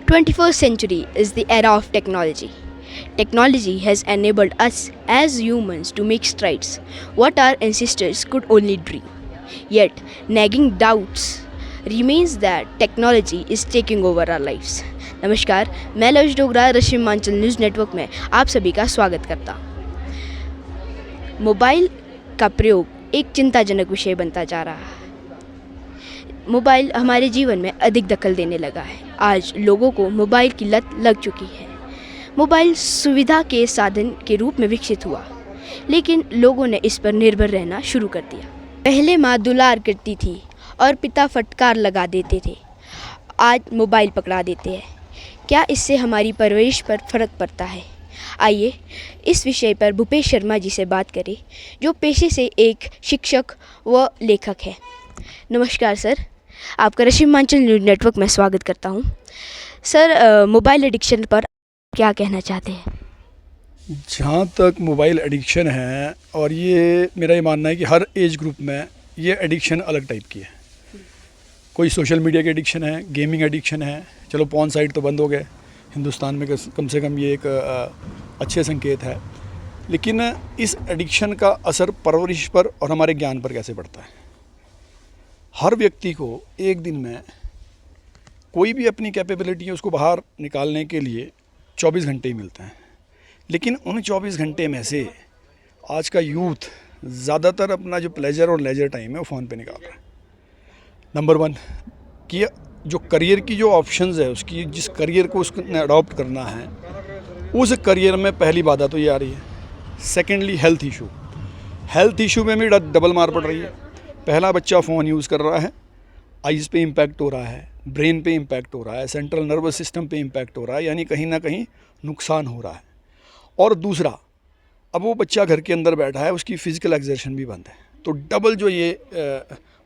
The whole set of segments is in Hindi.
21st century is the era of technology. Technology has enabled us as humans to make strides what our ancestors could only dream. Yet, nagging doubts remains that technology is taking over our lives. नमस्कार, मैं लश डोगरा रश्मि हिमांचल न्यूज़ नेटवर्क में आप सभी का स्वागत करता हूँ। मोबाइल का प्रयोग एक चिंताजनक विषय बनता जा रहा है। मोबाइल हमारे जीवन में अधिक दखल देने लगा है। आज लोगों को मोबाइल की लत लग चुकी है। मोबाइल सुविधा के साधन के रूप में विकसित हुआ, लेकिन लोगों ने इस पर निर्भर रहना शुरू कर दिया। पहले माँ दुलार करती थी और पिता फटकार लगा देते थे, आज मोबाइल पकड़ा देते हैं। क्या इससे हमारी परवरिश पर फ़र्क पड़ता है? आइए इस विषय पर भूपेश शर्मा जी से बात करें, जो पेशे से एक शिक्षक व लेखक है। नमस्कार सर, आपका रश्मि हिमांचल न्यूज़ नेटवर्क में स्वागत करता हूँ। सर, मोबाइल एडिक्शन पर क्या कहना चाहते हैं? जहाँ तक मोबाइल एडिक्शन है, और ये मेरा ये मानना है कि हर एज ग्रुप में ये एडिक्शन अलग टाइप की है। कोई सोशल मीडिया की एडिक्शन है, गेमिंग एडिक्शन है। चलो पॉर्न साइट तो बंद हो गए हिंदुस्तान में, कम से कम ये एक अच्छे संकेत है। लेकिन इस एडिक्शन का असर परवरिश पर और हमारे ज्ञान पर कैसे पड़ता है? हर व्यक्ति को एक दिन में कोई भी अपनी कैपेबिलिटी है उसको बाहर निकालने के लिए 24 घंटे ही मिलते हैं, लेकिन उन 24 घंटे में से आज का यूथ ज़्यादातर अपना जो प्लेजर और लेजर टाइम है वो फ़ोन पे निकाल रहा है। नंबर 1 कि जो करियर की जो ऑप्शंस है, उसकी जिस करियर को उसने अडॉप्ट करना है, उस करियर में पहली बाधा तो ये आ रही है। सेकेंडली हेल्थ इशू में भी डबल मार पड़ रही है। पहला, बच्चा फ़ोन यूज़ कर रहा है, आइज़ पे इम्पैक्ट हो रहा है, ब्रेन पे इम्पैक्ट हो रहा है, सेंट्रल नर्वस सिस्टम पे इम्पैक्ट हो रहा है, यानी कहीं ना कहीं नुकसान हो रहा है। और दूसरा, अब वो बच्चा घर के अंदर बैठा है, उसकी फ़िज़िकल एक्सर्शन भी बंद है। तो डबल जो ये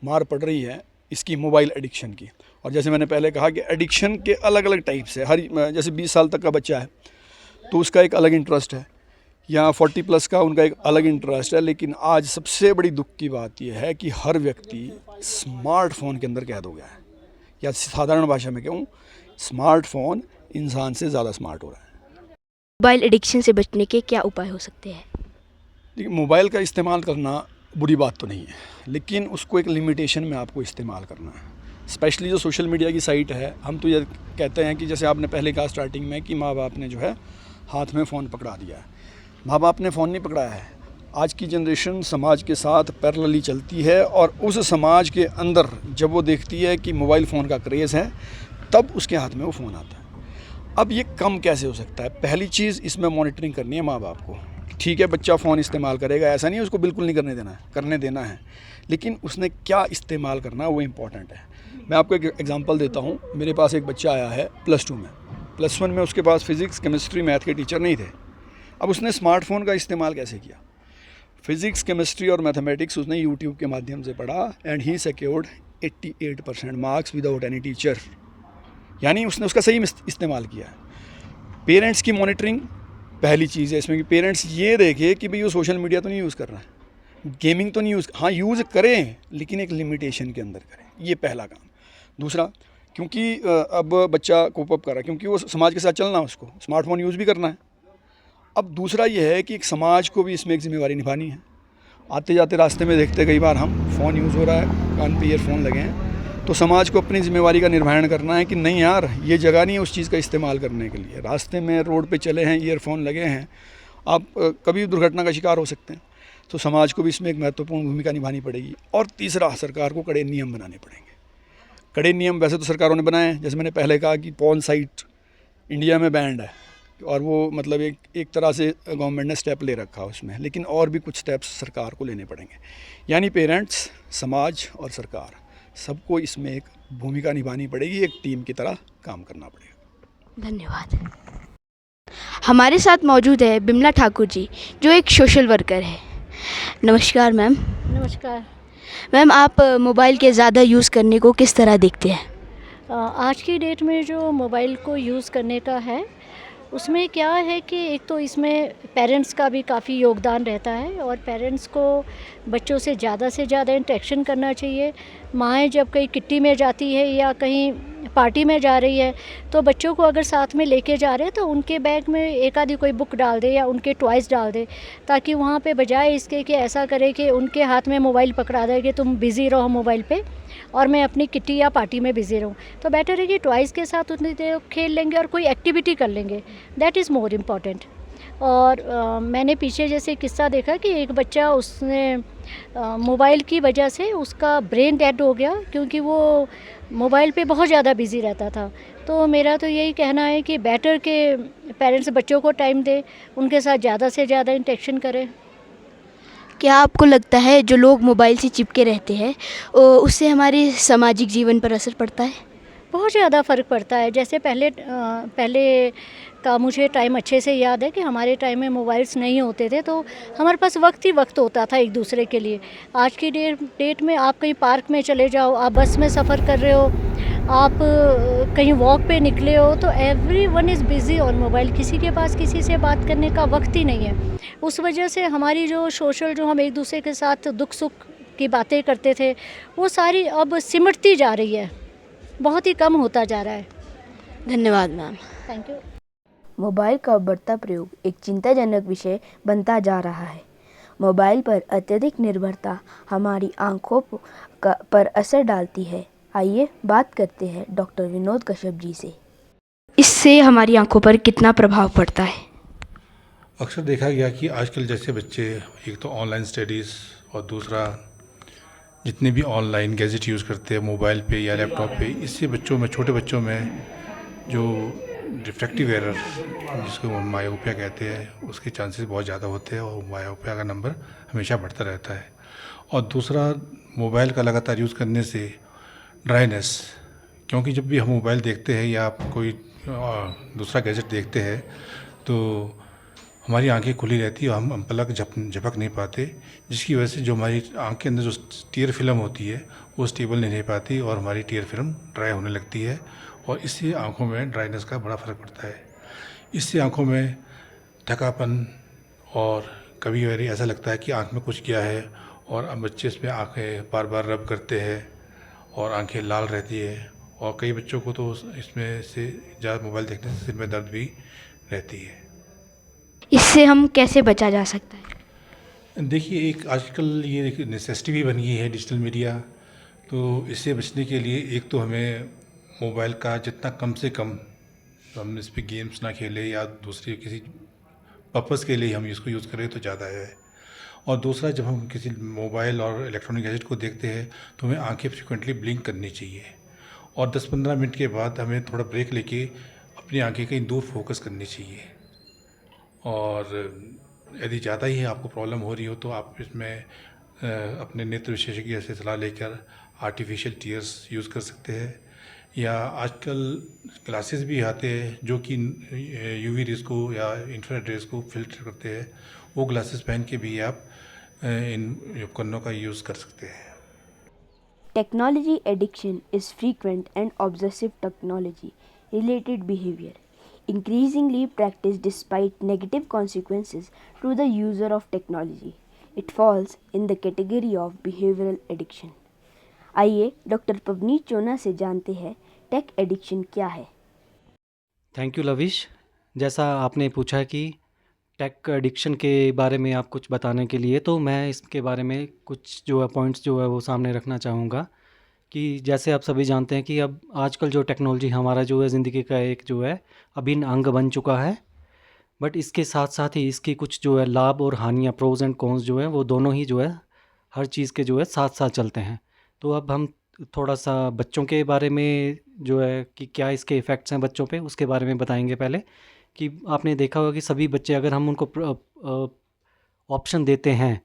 मार पड़ रही है इसकी मोबाइल एडिक्शन की। और जैसे मैंने पहले कहा कि एडिक्शन के अलग अलग टाइप्स है। जैसे 20 साल तक का बच्चा है तो उसका एक अलग इंटरेस्ट है, या 40+ का उनका एक अलग इंटरेस्ट है। लेकिन आज सबसे बड़ी दुख की बात यह है कि हर व्यक्ति स्मार्टफोन के अंदर कैद हो गया है, या साधारण भाषा में कहूँ, स्मार्टफोन इंसान से ज़्यादा स्मार्ट हो रहा है। मोबाइल एडिक्शन से बचने के क्या उपाय हो सकते हैं? देखिए, मोबाइल का इस्तेमाल करना बुरी बात तो नहीं है, लेकिन उसको एक लिमिटेशन में आपको इस्तेमाल करना है। स्पेशली जो सोशल मीडिया की साइट है, हम तो ये कहते हैं कि जैसे आपने पहले कहा स्टार्टिंग में कि माँ बाप ने जो है हाथ में फ़ोन पकड़ा दिया है। माँ बाप ने फ़ोन नहीं पकड़ाया है। आज की जनरेशन समाज के साथ पैरेलली चलती है, और उस समाज के अंदर जब वो देखती है कि मोबाइल फ़ोन का क्रेज़ है, तब उसके हाथ में वो फ़ोन आता है। अब ये कम कैसे हो सकता है? पहली चीज़, इसमें मॉनिटरिंग करनी है माँ बाप को। ठीक है, बच्चा फ़ोन इस्तेमाल करेगा, ऐसा नहीं है उसको बिल्कुल नहीं करने देना है, करने देना है, लेकिन उसने क्या इस्तेमाल करना है वो इम्पॉर्टेंट है। मैं आपको एक एग्जांपल देता हूँ। मेरे पास एक बच्चा आया है +2 में। +1 में उसके पास फिज़िक्स, केमिस्ट्री, मैथ के टीचर नहीं थे। अब उसने स्मार्टफोन का इस्तेमाल कैसे किया? फिज़िक्स, केमिस्ट्री और मैथमेटिक्स उसने यूट्यूब के माध्यम से पढ़ा, and he secured 88% marks without any teacher. यानी उसने उसका सही इस्तेमाल किया है। पेरेंट्स की मॉनिटरिंग पहली चीज़ है इसमें, कि पेरेंट्स ये देखे कि भाई वो सोशल मीडिया तो नहीं यूज़ कर रहा है, गेमिंग तो नहीं यूज़ करें, लेकिन एक लिमिटेशन के अंदर करें। ये पहला काम। दूसरा, क्योंकि अब बच्चा कोप अप कर रहा है, क्योंकि वो समाज के साथ चलना है, उसको स्मार्टफोन यूज़ भी करना है। अब दूसरा ये है कि एक समाज को भी इसमें एक जिम्मेवारी निभानी है। आते जाते रास्ते में देखते कई बार हम फ़ोन यूज़ हो रहा है, कान पे ईयरफोन लगे हैं, तो समाज को अपनी जिम्मेवारी का निर्वहन करना है कि नहीं यार, ये जगह नहीं है उस चीज़ का इस्तेमाल करने के लिए। रास्ते में रोड पे चले हैं, ईयरफोन लगे हैं, आप कभी दुर्घटना का शिकार हो सकते हैं। तो समाज को भी इसमें एक महत्वपूर्ण भूमिका निभानी पड़ेगी। और तीसरा, सरकार को कड़े नियम बनाने पड़ेंगे। कड़े नियम वैसे तो सरकारों ने बनाए हैं। जैसे मैंने पहले कहा कि पॉर्न साइट इंडिया में बैंड है, और वो मतलब एक तरह से गवर्नमेंट ने स्टेप ले रखा है उसमें, लेकिन और भी कुछ स्टेप्स सरकार को लेने पड़ेंगे। यानी पेरेंट्स, समाज और सरकार, सबको इसमें एक भूमिका निभानी पड़ेगी, एक टीम की तरह काम करना पड़ेगा। धन्यवाद। हमारे साथ मौजूद है बिमला ठाकुर जी, जो एक सोशल वर्कर है। नमस्कार मैम। नमस्कार मैम, आप मोबाइल के ज़्यादा यूज़ करने को किस तरह देखते हैं? आज की डेट में जो मोबाइल को यूज़ करने का है, उसमें क्या है कि एक तो इसमें पेरेंट्स का भी काफ़ी योगदान रहता है, और पेरेंट्स को बच्चों से ज़्यादा इंटरेक्शन करना चाहिए। माएँ जब कहीं किट्टी में जाती है या कहीं पार्टी में जा रही है तो बच्चों को अगर साथ में लेके जा रहे हैं तो उनके बैग में एक आधी कोई बुक डाल दे या उनके टॉयज़ डाल दे, ताकि वहाँ पे बजाय इसके कि ऐसा करे कि उनके हाथ में मोबाइल पकड़ा दे कि तुम बिज़ी रहो मोबाइल पे और मैं अपनी किटी या पार्टी में बिज़ी रहूँ, तो बेटर है कि टॉयज़ के साथ उतनी देर खेल लेंगे और कोई एक्टिविटी कर लेंगे, दैट इज़ मोर इम्पॉर्टेंट। और मैंने पीछे जैसे किस्सा देखा कि एक बच्चा उसने मोबाइल की वजह से उसका ब्रेन डेड हो गया, क्योंकि वो मोबाइल पे बहुत ज़्यादा बिज़ी रहता था। तो मेरा तो यही कहना है कि बेटर के पेरेंट्स बच्चों को टाइम दें, उनके साथ ज़्यादा से ज़्यादा इंटरेक्शन करें। क्या आपको लगता है जो लोग मोबाइल से चिपके रहते हैं उससे हमारे सामाजिक जीवन पर असर पड़ता है? बहुत ज़्यादा फ़र्क पड़ता है। जैसे पहले का मुझे टाइम अच्छे से याद है कि हमारे टाइम में मोबाइल्स नहीं होते थे, तो हमारे पास वक्त ही वक्त होता था एक दूसरे के लिए। आज की डेट में आप कहीं पार्क में चले जाओ, आप बस में सफ़र कर रहे हो, आप कहीं वॉक पे निकले हो, तो everyone is busy on mobile, किसी के पास किसी से बात करने का वक्त ही नहीं है। उस वजह से हमारी जो हम एक दूसरे के साथ दुख सुख की बातें करते थे, वो सारी अब सिमटती जा रही है, बहुत ही कम होता जा रहा है। धन्यवाद मैम। Thank you. मोबाइल का बढ़ता प्रयोग एक चिंताजनक विषय बनता जा रहा है। मोबाइल पर अत्यधिक निर्भरता हमारी आंखों पर असर डालती है। आइए बात करते हैं डॉक्टर विनोद कश्यप जी से। इससे हमारी आंखों पर कितना प्रभाव पड़ता है? अक्सर देखा गया कि आजकल जैसे बच्चे एक तो ऑनलाइन स्टडीज़ और दूसरा जितने भी ऑनलाइन गैजेट यूज़ करते हैं मोबाइल पे या लैपटॉप पे, इससे बच्चों में, छोटे बच्चों में जो रिफ्रैक्टिव एरर जिसको मायोपिया कहते हैं, उसके चांसेस बहुत ज़्यादा होते हैं और मायोपिया का नंबर हमेशा बढ़ता रहता है। और दूसरा, मोबाइल का लगातार यूज़ करने से ड्राइनेस, क्योंकि जब भी हम मोबाइल देखते हैं या कोई दूसरा गैजेट देखते हैं तो हमारी आंखें खुली रहती है और हम पलक झपक नहीं पाते, जिसकी वजह से जो हमारी आंख के अंदर जो टीयर फिल्म होती है वो स्टेबल नहीं रह पाती और हमारी टीयर फिल्म ड्राई होने लगती है और इससे आंखों में ड्राइनेस का बड़ा फ़र्क पड़ता है। इससे आंखों में थकापन और कभी कभी ऐसा लगता है कि आंख में कुछ गया है और अब बच्चे इसमें आंखें बार बार रब करते हैं और आंखें लाल रहती है और कई बच्चों को तो इसमें से ज़्यादा मोबाइल देखने से सिर में दर्द भी रहती है। इससे हम कैसे बचा जा सकता है? देखिए, एक आजकल ये एक नेसेसिटी भी बन गई है डिजिटल मीडिया, तो इससे बचने के लिए एक तो हमें मोबाइल का जितना कम से कम हम इस पर गेम्स ना खेलें या दूसरे किसी पर्पज़ के लिए हम इसको यूज़ करें तो ज़्यादा है। और दूसरा, जब हम किसी मोबाइल और इलेक्ट्रॉनिक गैजेट को देखते हैं तो हमें आंखें फ्रिक्वेंटली ब्लिंक करनी चाहिए और 10-15 मिनट के बाद हमें थोड़ा ब्रेक लेके अपनी आंखें कहीं दूर फोकस करनी चाहिए। और यदि ज़्यादा ही आपको प्रॉब्लम हो रही हो तो आप इसमें अपने नेत्र विशेषज्ञ से सलाह लेकर आर्टिफिशियल टीयर्स यूज़ कर सकते हैं या आजकल ग्लासेस भी आते हैं जो कि यूवी रेज़ को या इंफ्रारेड रेज़ को फिल्टर करते हैं, वो ग्लासेस पहन के भी आप इन उपकरणों का यूज़ कर सकते हैं। Technology addiction is frequent and obsessive technology related behavior, increasingly practiced despite negative consequences to the user of technology. It falls in the category of behavioral addiction. आइए डॉक्टर पवनीत चोना से जानते हैं टेक एडिक्शन क्या है। Thank you lavish. जैसा आपने पूछा कि टेक एडिक्शन के बारे में आप कुछ बताने के लिए, तो मैं इसके बारे में कुछ जो है पॉइंट्स जो है वो सामने रखना चाहूँगा कि जैसे आप सभी जानते हैं कि अब आजकल जो टेक्नोलॉजी हमारा जो है ज़िंदगी का एक जो है अभिन्न अंग बन चुका है, बट इसके साथ साथ ही इसकी कुछ जो है लाभ और हानियाँ, प्रोज एंड कॉन्स जो है वो दोनों ही जो है हर चीज़ के जो है साथ साथ चलते हैं। तो अब हम थोड़ा सा बच्चों के बारे में जो है कि क्या इसके इफ़ेक्ट्स हैं बच्चों पे, उसके बारे में बताएंगे। पहले कि आपने देखा होगा कि सभी बच्चे, अगर हम उनको ऑप्शन देते हैं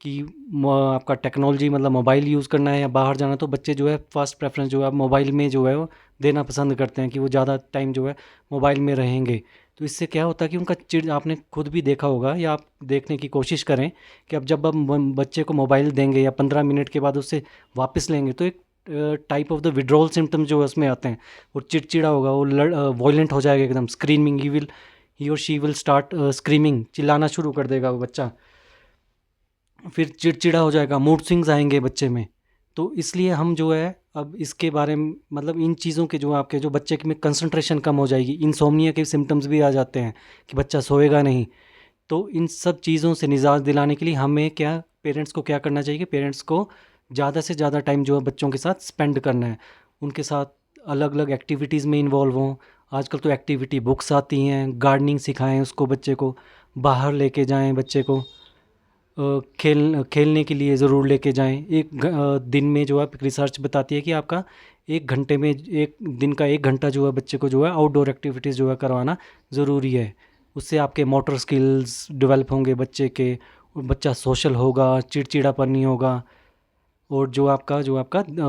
कि आपका टेक्नोलॉजी मतलब मोबाइल यूज़ करना है या बाहर जाना, तो बच्चे जो है फर्स्ट प्रेफरेंस जो है मोबाइल में जो है वो देना पसंद करते हैं कि वो ज़्यादा टाइम जो है मोबाइल में रहेंगे। तो इससे क्या होता है कि उनका आपने खुद भी देखा होगा या आप देखने की कोशिश करें कि अब जब हम बच्चे को मोबाइल देंगे या 15 मिनट के बाद उससे वापस लेंगे तो एक type of the withdrawal symptoms जो है उसमें आते हैं। वो चिड़चिड़ा होगा, वो वॉयलेंट हो जाएगा एकदम, स्क्रीमिंग, ही और शी विल स्टार्ट स्क्रीमिंग, चिल्लाना शुरू कर देगा वो बच्चा, फिर चिड़चिड़ा हो जाएगा, मूड स्विंग्स आएंगे बच्चे में। तो इसलिए हम जो है अब इसके बारे में मतलब इन चीज़ों के जो आपके जो बच्चे में कंसंट्रेशन कम हो जाएगी, इंसोम्निया के सिम्टम्स भी आ जाते हैं कि बच्चा सोएगा नहीं। तो इन सब चीज़ों से निजात दिलाने के लिए हमें क्या पेरेंट्स को क्या करना चाहिए कि पेरेंट्स को ज़्यादा से ज़्यादा टाइम जो है बच्चों के साथ स्पेंड करना है, उनके साथ अलग अलग एक्टिविटीज़ में इन्वॉल्व हों। आजकल तो एक्टिविटी बुक्स आती हैं, गार्डनिंग सिखाएं उसको, बच्चे को बाहर लेके जाएं, बच्चे को खेलने के लिए ज़रूर लेके जाएं। दिन में जो है रिसर्च बताती है कि आपका 1 घंटे में, एक दिन का 1 घंटा जो है बच्चे को जो है आउटडोर एक्टिविटीज़ जो है करवाना ज़रूरी है। उससे आपके मोटर स्किल्स डेवलप होंगे बच्चे के, और बच्चा सोशल होगा, चिड़चिड़ापन नहीं होगा, और जो आपका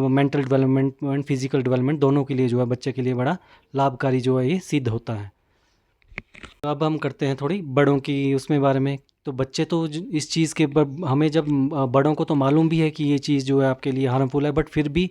mental development and physical development दोनों के लिए जो है बच्चे के लिए बड़ा लाभकारी जो है ये सिद्ध होता है। अब हम करते हैं थोड़ी बड़ों की उसमें बारे में। तो बच्चे तो इस चीज़ के हमें जब बड़ों को तो मालूम भी है कि ये चीज़ जो है आपके लिए हार्मफुल है, बट फिर भी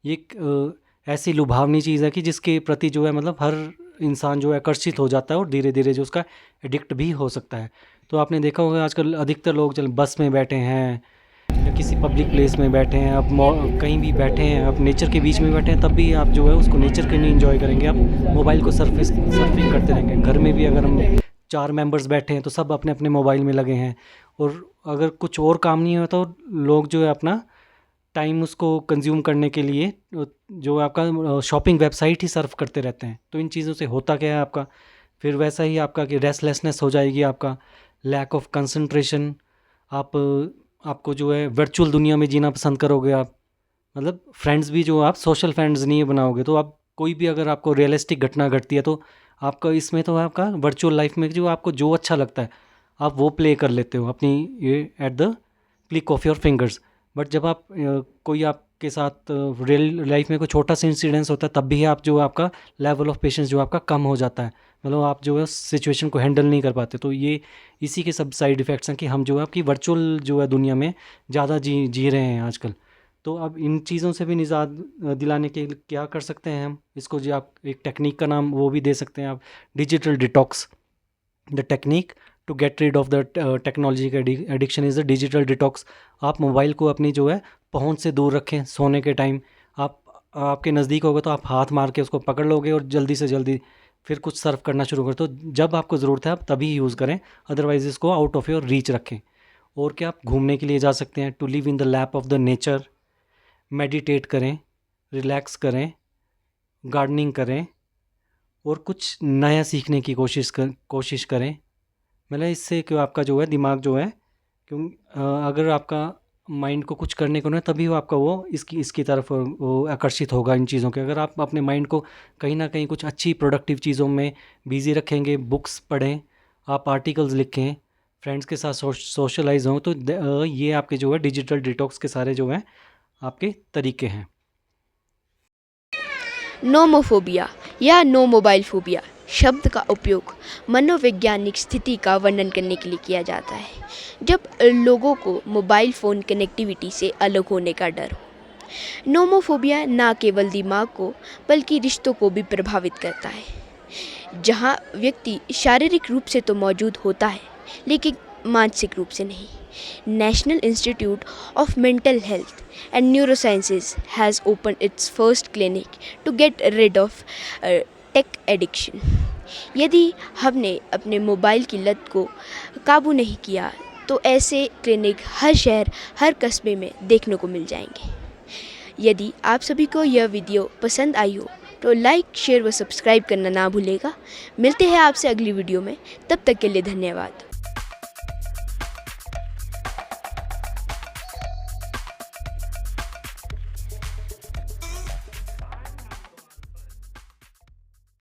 ये एक ऐसी लुभावनी चीज़ है कि जिसके प्रति जो है मतलब हर इंसान जो है आकर्षित हो जाता है और धीरे धीरे जो उसका एडिक्ट भी हो सकता है। तो आपने देखा होगा आजकल अधिकतर लोग चल बस में बैठे हैं या किसी पब्लिक प्लेस में बैठे हैं, आप कहीं भी बैठे हैं, आप नेचर के बीच में बैठे हैं, तब भी आप जो है उसको नेचर के नहीं एंजॉय करेंगे, आप मोबाइल को सर्फिंग करते रहेंगे। घर में भी अगर हम 4 मेंबर्स बैठे हैं तो सब अपने अपने मोबाइल में लगे हैं, और अगर कुछ और काम नहीं है तो लोग जो है अपना टाइम उसको कंज्यूम करने के लिए जो आपका शॉपिंग वेबसाइट ही सर्फ करते रहते हैं। तो इन चीज़ों से होता क्या है आपका, फिर वैसा ही आपका कि रेस्टलेसनेस हो जाएगी, आपका लैक ऑफ कंसंट्रेशन, आपको जो है वर्चुअल दुनिया में जीना पसंद करोगे आप, मतलब फ्रेंड्स भी जो आप सोशल फ्रेंड्स नहीं बनाओगे। तो आप कोई भी अगर आपको रियलिस्टिक घटना घटती है तो आपका इसमें तो आपका वर्चुअल लाइफ में जो आपको जो अच्छा लगता है आप वो प्ले कर लेते हो अपनी ये at the click of your fingers. But जब आप कोई आपके साथ रियल लाइफ में कोई छोटा सा इंसिडेंस होता है तब भी आप जो आपका लेवल ऑफ पेशेंस जो आपका कम हो जाता है, मतलब आप जो है उस सिचुएशन को हैंडल नहीं कर पाते। तो ये इसी के सब साइड इफ़ेक्ट्स हैं कि हम जो है आपकी वर्चुअल जो है दुनिया में ज़्यादा जी रहे हैं आजकल। तो अब इन चीज़ों से भी निजात दिलाने के लिए क्या कर सकते हैं हम, इसको जो आप एक टेक्निक का नाम वो भी दे सकते हैं आप, digital detox. The technique to get rid of the technology का addiction is the digital detox. आप मोबाइल को अपनी जो है पहुंच से दूर रखें। सोने के टाइम आपके नज़दीक होगा तो आप हाथ मार के उसको पकड़ लोगे और जल्दी से जल्दी फिर कुछ सर्व करना शुरू करें। तो जब आपको ज़रूरत है आप तभी यूज़ करें, अदरवाइज़ इसको आउट ऑफ योर रीच रखें। और क्या, आप घूमने के लिए जा सकते हैं, to live in the lap of the nature, meditate करें, रिलैक्स करें, गार्डनिंग करें, और कुछ नया सीखने की कोशिश करें। मतलब इससे क्यों आपका जो है दिमाग जो है क्यों अगर आपका माइंड को कुछ करने को ना तभी वो आपका वो इसकी तरफ वो आकर्षित होगा इन चीज़ों के। अगर आप अपने माइंड को कहीं ना कहीं कुछ अच्छी प्रोडक्टिव चीज़ों में बिज़ी रखेंगे, बुक्स पढ़ें, आप आर्टिकल्स लिखें, फ्रेंड्स के साथ सोशलाइज हों, तो ये आपके जो है डिजिटल डिटॉक्स के सारे जो हैं आपके तरीके हैं। नोमोफोबिया या नो मोबाइल फोबिया शब्द का उपयोग मनोवैज्ञानिक स्थिति का वर्णन करने के लिए किया जाता है जब लोगों को मोबाइल फ़ोन कनेक्टिविटी से अलग होने का डर हो। नोमोफोबिया न केवल दिमाग को बल्कि रिश्तों को भी प्रभावित करता है, जहां व्यक्ति शारीरिक रूप से तो मौजूद होता है लेकिन मानसिक रूप से नहीं। National Institute of Mental Health and Neurosciences has opened its first clinic to get rid of tech addiction. यदि हमने अपने मोबाइल की लत को काबू नहीं किया तो ऐसे क्लिनिक हर शहर, हर कस्बे में देखने को मिल जाएंगे। यदि आप सभी को यह वीडियो पसंद आई हो तो लाइक, शेयर व सब्सक्राइब करना ना भूलेगा। मिलते हैं आपसे अगली वीडियो में, तब तक के लिए धन्यवाद।